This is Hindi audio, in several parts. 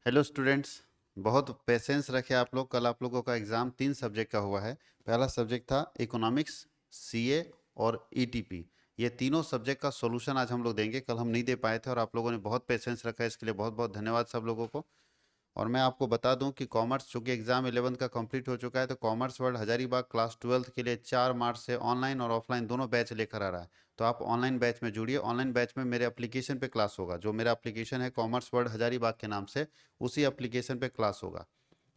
Hello students. बहुत पेशेंस रखे आप लोग। कल आप लोगों का एग्ज़ाम 3 सब्जेक्ट का हुआ है। पहला सब्जेक्ट था इकोनॉमिक्स, सीए और ईटीपी। ये तीनों सब्जेक्ट का सॉल्यूशन आज हम लोग देंगे। कल हम नहीं दे पाए थे और आप लोगों ने बहुत पेशेंस रखा है, इसके लिए बहुत बहुत धन्यवाद सब लोगों को। और मैं आपको बता दूं कि कॉमर्स, चूंकि एग्जाम 11th का कंप्लीट हो चुका है, तो commerce world Hazaribagh class 12th के लिए 4 मार्च से ऑनलाइन और ऑफलाइन दोनों बैच लेकर आ रहा है। तो आप ऑनलाइन बैच में जुड़िए। ऑनलाइन बैच में मेरे एप्लीकेशन पे क्लास होगा। जो मेरा एप्लीकेशन है कॉमर्स वर्ल्ड हजारीबाग के नाम से, उसी एप्लीकेशन पे क्लास होगा।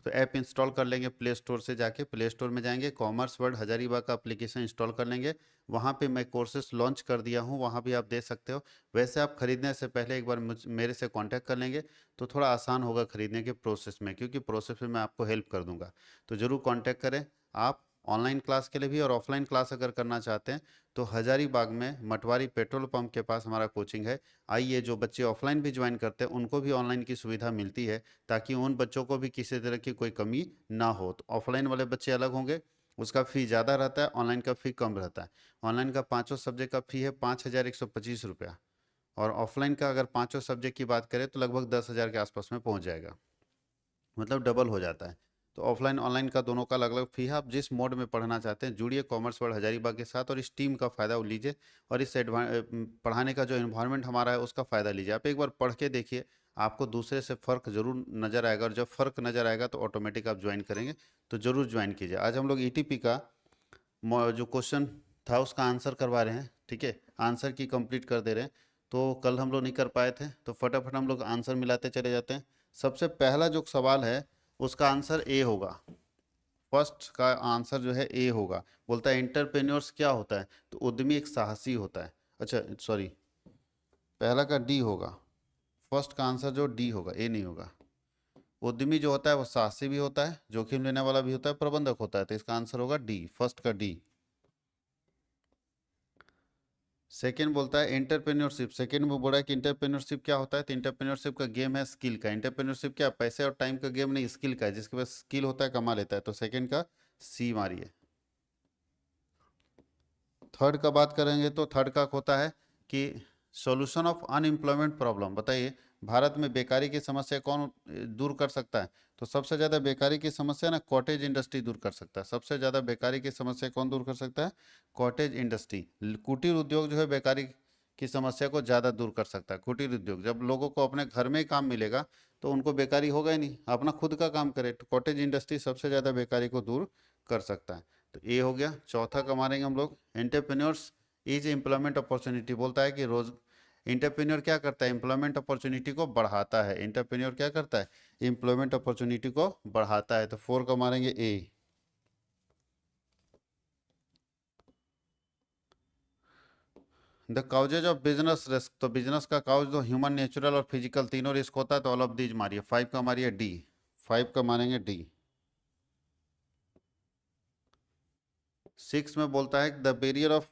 तो ऐप इंस्टॉल कर लेंगे प्ले स्टोर से जाके। प्ले स्टोर में जाएंगे, कॉमर्स वर्ल्ड हजारीबाग का एप्लीकेशन इंस्टॉल कर लेंगे। वहाँ पे मैं कोर्सेस लॉन्च कर दिया हूँ, वहाँ भी आप दे सकते हो। वैसे आप खरीदने से पहले एक बार मेरे से कांटेक्ट कर लेंगे तो थोड़ा आसान होगा खरीदने के प्रोसेस में, क्योंकि प्रोसेस में मैं आपको हेल्प कर दूंगा। तो ज़रूर कांटेक्ट करें आप। ऑनलाइन क्लास के लिए भी और ऑफलाइन क्लास अगर करना चाहते हैं तो हजारीबाग में मटवारी पेट्रोल पंप के पास हमारा कोचिंग है। आइए, जो बच्चे ऑफलाइन भी ज्वाइन करते हैं उनको भी ऑनलाइन की सुविधा मिलती है, ताकि उन बच्चों को भी किसी तरह की कोई कमी ना हो। तो ऑफलाइन वाले बच्चे अलग होंगे, उसका फ़ी ज़्यादा रहता है, ऑनलाइन का फ़ी कम रहता है। ऑनलाइन का पाँचों सब्जेक्ट का फ़ी है 5,125 रुपया। और ऑफलाइन का अगर पाँचों सब्जेक्ट की बात करें तो लगभग 10,000 के आसपास में पहुंच जाएगा। मतलब डबल हो जाता है। तो ऑफलाइन ऑनलाइन का दोनों का अलग अलग फी है। आप जिस मोड में पढ़ना चाहते हैं जुड़िए कॉमर्स वर्ल्ड हजारीबाग के साथ और इस टीम का फ़ायदा लीजिए। और इस पढ़ाने का जो इन्वायरमेंट हमारा है उसका फ़ायदा लीजिए। आप एक बार पढ़ के देखिए, आपको दूसरे से फ़र्क ज़रूर नज़र आएगा। और जब फ़र्क नज़र आएगा तो ऑटोमेटिक आप ज्वाइन करेंगे। तो ज़रूर ज्वाइन कीजिए। आज हम लोग ईटीपी का जो क्वेश्चन था उसका आंसर करवा रहे हैं, ठीक है। आंसर की कंप्लीट कर दे रहे हैं। तो कल हम लोग नहीं कर पाए थे, तो फटाफट हम लोग आंसर मिलाते चले जाते हैं। सबसे पहला जो सवाल है उसका आंसर ए होगा। फर्स्ट का आंसर जो है ए होगा। बोलता है एंटरप्रेन्योर्स क्या होता है, तो उद्यमी एक साहसी होता है। अच्छा सॉरी, पहला का डी होगा। फर्स्ट का आंसर जो डी होगा, ए नहीं होगा। उद्यमी जो होता है वो साहसी भी होता है, जोखिम लेने वाला भी होता है, प्रबंधक होता है। तो इसका आंसर होगा डी, फर्स्ट का डी। सेकेंड बोलता है एंटरप्रेन्योरशिप। सेकेंड में बोला है कि एंटरप्रेन्योरशिप क्या होता है, तो एंटरप्रेन्योरशिप का गेम है स्किल का। एंटरप्रेन्योरशिप क्या, पैसे और टाइम का गेम नहीं, स्किल का है। जिसके पास स्किल होता है कमा लेता है। तो सेकेंड का सी मारिए। थर्ड का बात करेंगे तो थर्ड का होता है कि सॉल्यूशन ऑफ अनएम्प्लॉयमेंट प्रॉब्लम। बताइए, भारत में बेकारी की समस्या कौन दूर कर सकता है। तो सबसे ज़्यादा बेकारी की समस्या ना कॉटेज इंडस्ट्री दूर कर सकता है। सबसे ज़्यादा बेकारी की समस्या कौन दूर कर सकता है, कॉटेज इंडस्ट्री। कुटीर उद्योग जो है बेकारी की समस्या को ज़्यादा दूर कर सकता है। कुटीर उद्योग, जब लोगों को अपने घर में ही काम मिलेगा तो उनको बेकारी होगा ही नहीं, अपना खुद का काम करे। तो कॉटेज इंडस्ट्री सबसे ज़्यादा बेकारी को दूर कर सकता है। तो ये हो गया। चौथा का मारेंगे हम लोग, एंटरप्रेन्योर्स इज एम्प्लॉयमेंट अपॉर्चुनिटी। बोलता है कि रोज एंटरप्रेन्योर क्या करता है, एम्प्लॉयमेंट अपॉर्चुनिटी को बढ़ाता है। एंटरप्रेन्योर क्या करता है, एम्प्लॉयमेंट अपॉर्चुनिटी को बढ़ाता है। तो फोर का मारेंगे A. The causes of business risk. तो बिजनेस का काउज तो ह्यूमन, नेचुरल और फिजिकल तीनों रिस्क होता है। तो ऑल ऑफ दीज मारिए। फाइव का मारिए डी। फाइव का मारेंगे डी। सिक्स में बोलता है the barrier of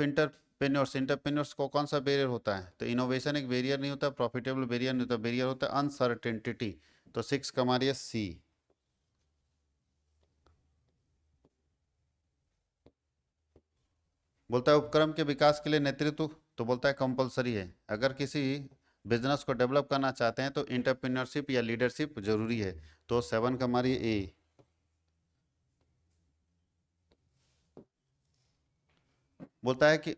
entrepreneurs. Entrepreneurs को कौन सा बैरियर होता है, तो इनोवेशन एक बैरियर नहीं होता, प्रॉफिटेबल बैरियर नहीं होता, बैरियर होता है अनसर्टेनिटी। तो सिक्स का मारिए सी। बोलता है उपक्रम के विकास के लिए नेतृत्व। तो बोलता है कंपलसरी है। अगर किसी बिजनेस को डेवलप करना चाहते हैं तो इंटरप्रेन्योरशिप या लीडरशिप जरूरी है। तो सेवन का मारिए ए। बोलता है कि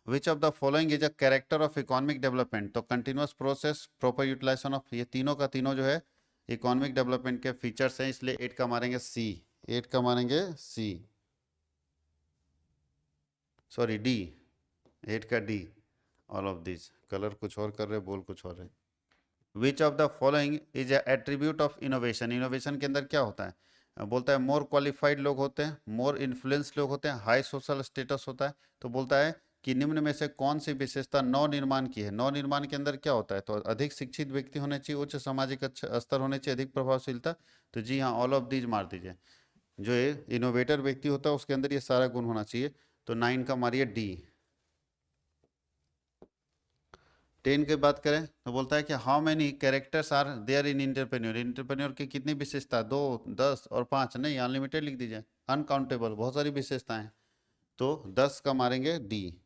which of the following is a character of economic development. तो continuous process, proper utilisation of, ये तीनों का तीनों जो है इकोनॉमिक डेवलपमेंट के फीचर्स हैं। इसलिए एट का मारेंगे सी। एट का मारेंगे सी, सॉरी डी। एट का D. All of this colour कुछ और कर रहे, बोल कुछ और रहे। विच of the following is attribute of innovation. Innovation के अंदर क्या होता है, बोलता है मोर क्वालिफाइड लोग होते हैं, मोर इन्फ्लुएंस लोग होते हैं, हाई सोशल स्टेटस होता है। तो बोलता है कि निम्न में से कौन सी विशेषता नव निर्माण की है। नव निर्माण के अंदर क्या होता है, तो अधिक शिक्षित व्यक्ति होने चाहिए, उच्च सामाजिक स्तर होने चाहिए, अधिक प्रभावशीलता। तो जी हाँ, ऑल ऑफ दीज मार दीजिए। जो ये इनोवेटर व्यक्ति होता है उसके अंदर ये सारा गुण होना चाहिए। तो नाइन का मारिए डी। टेन की बात करें तो बोलता है कि how many characters are there in entrepreneur. Entrepreneur की कितनी विशेषता, दो, 10 और 5 नहीं, अनलिमिटेड लिख दीजिए। अनकाउंटेबल, बहुत सारी विशेषताएं। तो 10 का मारेंगे डी।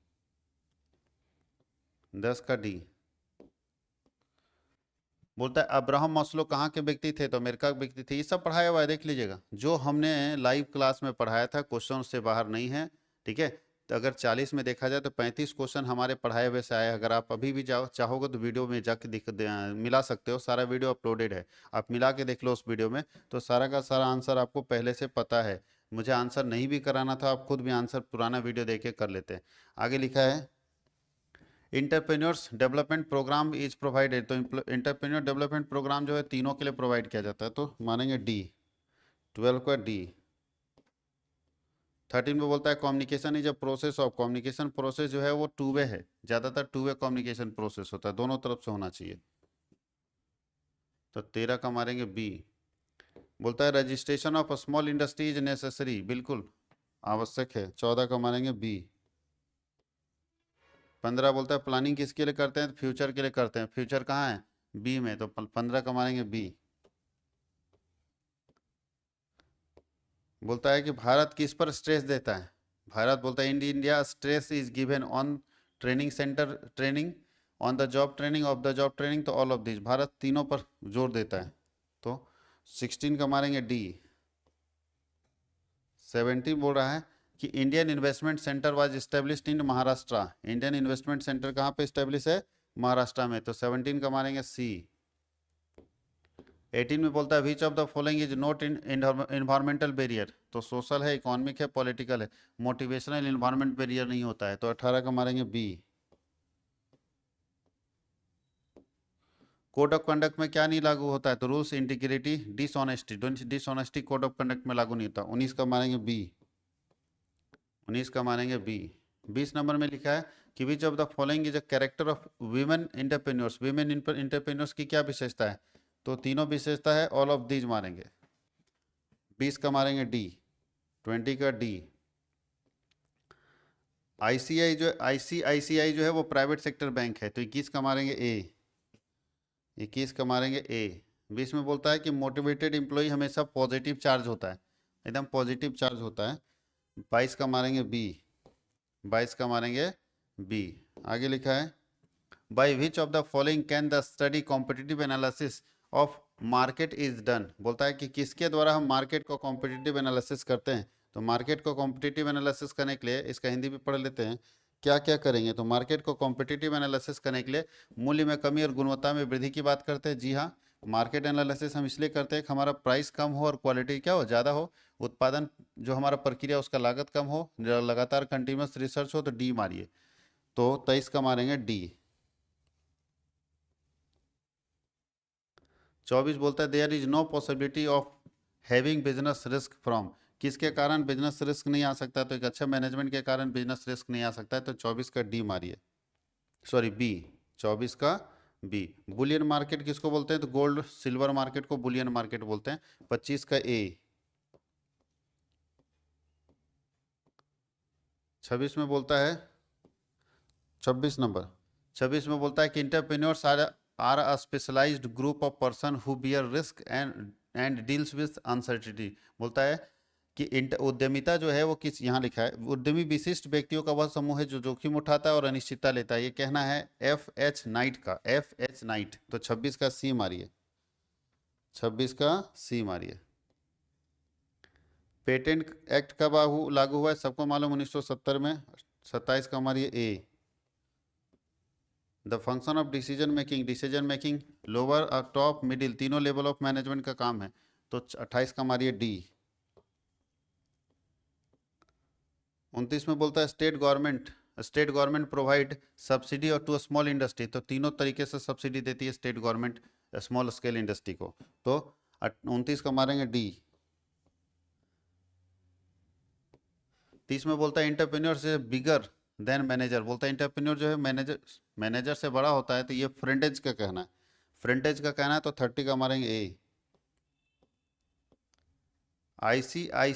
10 का डी। बोलता है अब्राहम मास्लो कहाँ के व्यक्ति थे, तो अमेरिका के व्यक्ति थे। ये सब पढ़ाया हुआ है, देख लीजिएगा, जो हमने लाइव क्लास में पढ़ाया था, क्वेश्चन उससे बाहर नहीं है, ठीक है। तो अगर 40 में देखा जाए तो 35 क्वेश्चन हमारे पढ़ाए हुए से आए। अगर आप अभी भी जाओ चाहोगे तो वीडियो में जाके मिला सकते हो, सारा वीडियो अपलोडेड है, आप मिला के देख लो उस वीडियो में, तो सारा का सारा आंसर आपको पहले से पता है। मुझे आंसर नहीं भी कराना था, आप खुद भी आंसर पुराना वीडियो देख के कर लेते हैं। आगे लिखा है entrepreneurs development program is provided, तो इंटरप्रेन्योर डेवलपमेंट प्रोग्राम जो है तीनों के लिए प्रोवाइड किया जाता है, तो मानेंगे डी, 12 का डी। 13 में बोलता है communication is a process of, communication process जो है वो टू वे है, ज़्यादातर टू वे कम्युनिकेशन प्रोसेस होता है, दोनों तरफ से होना चाहिए, तो 13 का मारेंगे बी। बोलता है registration of small industry is necessary, बिल्कुल आवश्यक है, 14 का मारेंगे बी। 15 बोलता है प्लानिंग किसके लिए करते हैं, फ्यूचर के लिए करते हैं, फ्यूचर कहाँ है, बी में, तो 15 का मारेंगे बी। बोलता है कि भारत किस पर स्ट्रेस देता है, भारत बोलता है India stress is given on training centre training, on the job training, of the job training, तो ऑल ऑफ दिस, भारत तीनों पर जोर देता है, तो 16 का मारेंगे डी। 17 बोल रहा है कि Indian investment centre was established in Maharashtra, Indian investment centre कहाँ पे स्टेब्लिश है, महाराष्ट्र में, तो 17 का मारेंगे सी। 18 में बोलता है विच of the following is not in environmental barrier, तो सोशल है, इकोनॉमिक है, पॉलिटिकल है, मोटिवेशनल इन्वायरमेंट बैरियर नहीं होता है, तो 18 का मारेंगे बी। कोड ऑफ कंडक्ट में क्या नहीं लागू होता है, तो rules, integrity, dishonesty, dishonesty code of conduct में लागू नहीं होता, 19 का मारेंगे बी, 19 का मानेंगे बी। 20 नंबर में लिखा है कि which of the following is a character of women entrepreneurs, women entrepreneurs की क्या विशेषता है, तो तीनों विशेषता है, ऑल ऑफ दीज मारेंगे। 20 का मारेंगे डी, 20 का डी। आईसीआईसीआई जो है वो प्राइवेट सेक्टर बैंक है, तो 21 का मारेंगे ए, 21 का मारेंगे ए। 20 में बोलता है कि मोटिवेटेड एम्प्लॉय हमेशा पॉजिटिव चार्ज होता है, एकदम पॉजिटिव चार्ज होता है, 22 का मारेंगे बी, 22 का मारेंगे बी। आगे लिखा है by which of the following can the study competitive analysis of market is done, बोलता है कि किसके द्वारा हम मार्केट को कॉम्पिटिटिव एनालिसिस करते हैं, तो मार्केट को कॉम्पिटिटिव एनालिसिस करने के लिए, इसका हिंदी भी पढ़ लेते हैं, क्या क्या करेंगे, तो मार्केट को कॉम्पिटिटिव एनालिसिस करने के लिए मूल्य में कमी और गुणवत्ता में वृद्धि की बात करते हैं, जी हाँ। मार्केट एनालिसिस हम इसलिए करते हैं कि हमारा प्राइस कम हो और क्वालिटी क्या हो, ज़्यादा हो, उत्पादन जो हमारा प्रक्रिया उसका लागत कम हो, लगातार कंटिन्यूस रिसर्च हो, तो डी मारिए, तो 23 का मारेंगे डी। 24 बोलता है there is no possibility of having business risk from, किसके कारण बिजनेस रिस्क नहीं आ सकता, तो एक अच्छा मैनेजमेंट के कारण बिजनेस रिस्क नहीं आ सकता है, तो 24 का डी मारिए, सॉरी बी, 24 का बी। बुलियन मार्केट किसको बोलते हैं, तो गोल्ड सिल्वर मार्केट को बुलियन मार्केट बोलते हैं, 25 का ए। 26 में बोलता है, 26 नंबर, 26 में बोलता है कि entrepreneurs are a specialised group of person who bear risk and deals with uncertainty, बोलता है कि उद्यमिता जो है वो किस, यहाँ लिखा है उद्यमी विशिष्ट व्यक्तियों का वह समूह है जो जोखिम उठाता है और अनिश्चितता लेता है, ये कहना है एफ एच नाइट का, एफ एच नाइट, तो 26 का सी मारिए, 26 का सी मारिए। पेटेंट एक्ट कब लागू हुआ है, सबको मालूम 1970 में, 27 का मारिए A. The function of decision making lower top middle तीनों लेवल ऑफ मैनेजमेंट का काम है, तो 28 का मारिए डी। 29 में बोलता है स्टेट गवर्नमेंट प्रोवाइड सब्सिडी और टू स्मॉल इंडस्ट्री, तो तीनों तरीके से सब्सिडी देती है state government small scale industry को, तो 29 का मारेंगे डी। 30 में बोलता है इंटरप्रेन्योर से बिगर देन मैनेजर, बोलता है इंटरप्रेन्योर जो है मैनेजर से बड़ा होता है, तो ये फ्रंटेज का कहना है, फ्रंटेज का कहना है, तो 30 का मारेंगे ए। IFCI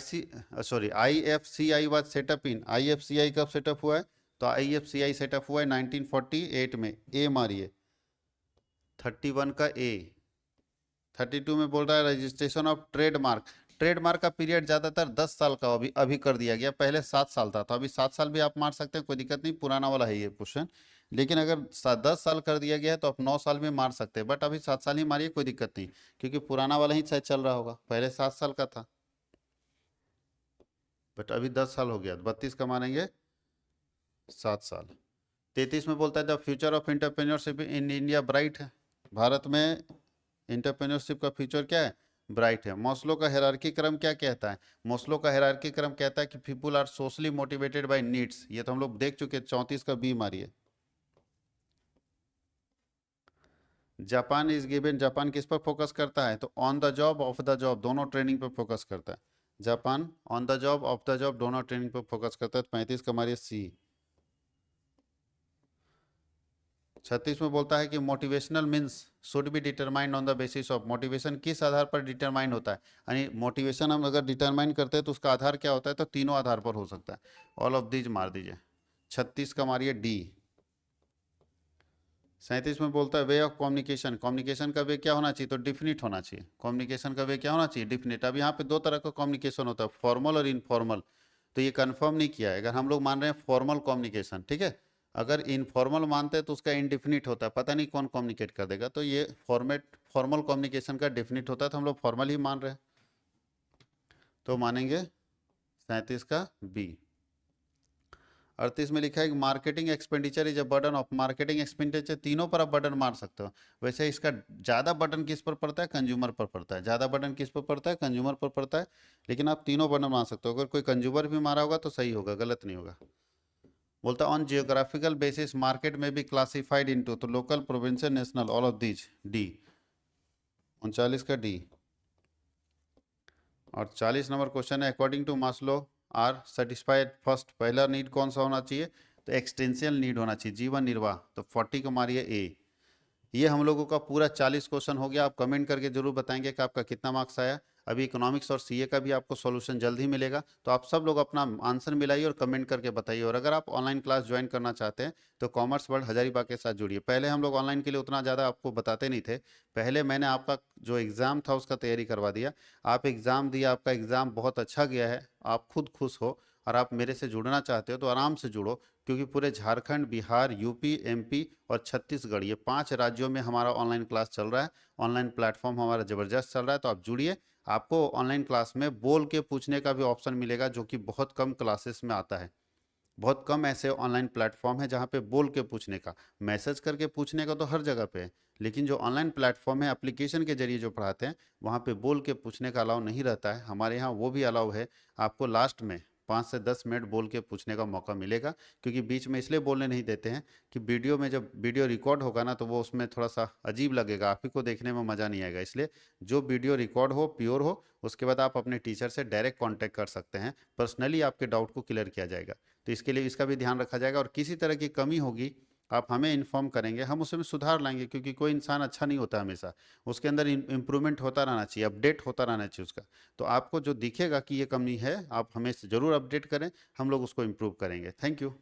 was setup in, IFCI कब सेटअप हुआ है, तो IFCI सेटअप हुआ है 1948 में, ए मारिए, 31 का ए। 32 में बोल रहा है रजिस्ट्रेशन ऑफ ट्रेडमार्क, ट्रेडमार्क का पीरियड ज़्यादातर 10 साल का अभी कर दिया गया, पहले 7 साल था, तो अभी 7 साल भी आप मार सकते हैं, कोई दिक्कत नहीं, पुराना वाला है ये क्वेश्चन। लेकिन अगर 10 साल कर दिया गया है तो आप 9 साल में मार सकते हैं, बट अभी 7 साल ही मारिए, कोई दिक्कत नहीं, क्योंकि पुराना वाला ही शायद चल रहा होगा, पहले 7 साल का था, बट अभी 10 साल हो गया, 32 का मारेंगे 7 साल। 33 में बोलता है the future of entrepreneurship in India bright है, भारत में एंटरप्रेन्योरशिप का फ्यूचर क्या है, ब्राइट है। मॉस्लो का हायरार्की क्रम क्या कहता है, मॉस्लो का हायरार्की क्रम कहता है कि people are socially motivated by needs, ये तो हम लोग देख चुके हैं, 34 का बी मारिए। जापान इज गिवन, जापान किस पर फोकस करता है, तो on the job of the job दोनों ट्रेनिंग पर फोकस करता है, Japan on the job of the job दोनों ट्रेनिंग पर फोकस करता है, 35 का मारिए सी। 36 में बोलता है कि motivational means should be determined on the basis of, motivation किस आधार पर डिटरमाइन होता है, यानी मोटिवेशन हम अगर डिटरमाइन करते हैं तो उसका आधार क्या होता है, तो तीनों आधार पर हो सकता है, ऑल ऑफ दीज मार दीजिए। 36 का मारिए डी। 37 में बोलता है वे ऑफ कम्युनिकेशन, कम्युनिकेशन का वे क्या होना चाहिए, तो डिफिनिट होना चाहिए, कम्युनिकेशन का वे क्या होना चाहिए, डिफिनिट। अब यहाँ पे दो तरह का कम्युनिकेशन होता है, फॉर्मल और इनफॉर्मल, तो ये कंफर्म नहीं किया है, अगर हम लोग मान रहे हैं फॉर्मल कम्युनिकेशन, ठीक है, अगर इनफॉर्मल मानते हैं तो उसका इनडिफिनिट होता है, पता नहीं कौन कम्युनिकेट कर देगा, तो ये फॉर्मल कम्युनिकेशन का डेफिनिट होता है, तो हम लोग फॉर्मल ही मान रहे हैं, तो मानेंगे 37 का बी। 38 में लिखा है कि marketing expenditure is a burden of, marketing expenditure तीनों पर आप बर्डन मार सकते हो, वैसे इसका ज़्यादा बर्डन किस पर पड़ता है, कंज्यूमर पर पड़ता है, ज़्यादा बर्डन किस पर पड़ता है, कंज्यूमर पर पड़ता है, लेकिन आप तीनों बर्डन मार सकते हो, अगर कोई कंज्यूमर भी मारा होगा तो सही होगा, गलत नहीं होगा। बोलता ऑन जियोग्राफिकल बेसिस मार्केट में बी क्लासिफाइड इनटू, तो local provincial national all of these D, 39 का डी। और 40 नंबर क्वेश्चन है according to Maslow are satisfied first, पहला नीड कौन सा होना चाहिए, तो एक्सटेंशियल नीड होना चाहिए, जीवन निर्वाह, तो 40 को मारिए ए। ये हम लोगों का पूरा 40 क्वेश्चन हो गया, आप कमेंट करके जरूर बताएंगे कि आपका कितना मार्क्स आया। अभी इकोनॉमिक्स और सीए का भी आपको सॉल्यूशन जल्द ही मिलेगा, तो आप सब लोग अपना आंसर मिलाइए और कमेंट करके बताइए। और अगर आप ऑनलाइन क्लास ज्वाइन करना चाहते हैं तो कॉमर्स वर्ल्ड हजारीबाग के साथ जुड़िए। पहले हम लोग ऑनलाइन के लिए उतना ज़्यादा आपको बताते नहीं थे, पहले मैंने आपका जो एग्ज़ाम था उसका तैयारी करवा दिया, आप एग्ज़ाम दिया, आपका एग्ज़ाम बहुत अच्छा गया है, आप खुद खुश हो, और आप मेरे से जुड़ना चाहते हो तो आराम से जुड़ो, क्योंकि पूरे झारखंड, बिहार, यूपी, एमपी और छत्तीसगढ़, ये 5 राज्यों में हमारा ऑनलाइन क्लास चल रहा है, ऑनलाइन प्लेटफॉर्म हमारा ज़बरदस्त चल रहा है, तो आप जुड़िए। आपको ऑनलाइन क्लास में बोल के पूछने का भी ऑप्शन मिलेगा, जो कि बहुत कम क्लासेस में आता है, बहुत कम ऐसे ऑनलाइन प्लेटफॉर्म है जहाँ पे बोल के पूछने का, मैसेज करके पूछने का तो हर जगह पे है, लेकिन जो ऑनलाइन प्लेटफॉर्म है एप्लीकेशन के जरिए जो पढ़ाते हैं वहाँ पे बोल के पूछने का अलाउ नहीं रहता है, हमारे यहाँ वो भी अलाउ है। आपको लास्ट में 5 से 10 मिनट बोल के पूछने का मौका मिलेगा, क्योंकि बीच में इसलिए बोलने नहीं देते हैं कि वीडियो में जब वीडियो रिकॉर्ड होगा ना तो वो उसमें थोड़ा सा अजीब लगेगा, आप ही को देखने में मज़ा नहीं आएगा, इसलिए जो वीडियो रिकॉर्ड हो प्योर हो, उसके बाद आप अपने टीचर से डायरेक्ट कांटेक्ट कर सकते हैं, पर्सनली आपके डाउट को क्लियर किया जाएगा। तो इसके लिए इसका भी ध्यान रखा जाएगा, और किसी तरह की कमी होगी आप हमें इन्फॉर्म करेंगे, हम उसमें सुधार लाएंगे, क्योंकि कोई इंसान अच्छा नहीं होता हमेशा, उसके अंदर इम्प्रूवमेंट होता रहना चाहिए, अपडेट होता रहना चाहिए उसका। तो आपको जो दिखेगा कि ये कमी है आप हमें ज़रूर अपडेट करें, हम लोग उसको इम्प्रूव करेंगे। Thank you.